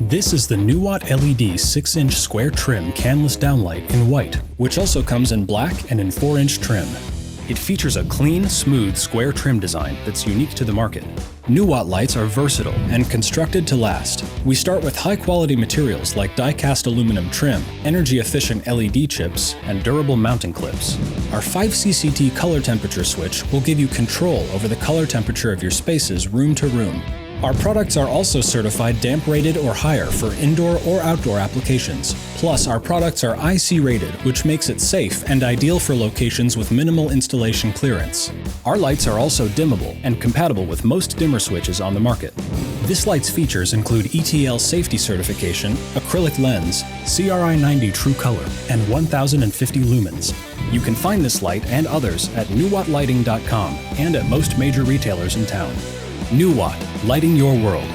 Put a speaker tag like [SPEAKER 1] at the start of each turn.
[SPEAKER 1] This is the NuWatt LED 6-inch square trim canless downlight in white, which also comes in black and in 4-inch trim. It features a clean, smooth, square trim design that's unique to the market. NuWatt lights are versatile and constructed to last. We start with high-quality materials like die-cast aluminum trim, energy-efficient LED chips, and durable mounting clips. Our 5 CCT color temperature switch will give you control over the color temperature of your spaces room to room. Our products are also certified damp rated or higher for indoor or outdoor applications. Plus, our products are IC rated, which makes it safe and ideal for locations with minimal installation clearance. Our lights are also dimmable and compatible with most dimmer switches on the market. This light's features include ETL safety certification, acrylic lens, CRI 90 true color, and 1050 lumens. You can find this light and others at NuWattLighting.com and at most major retailers in town. NuWatt, lighting your world.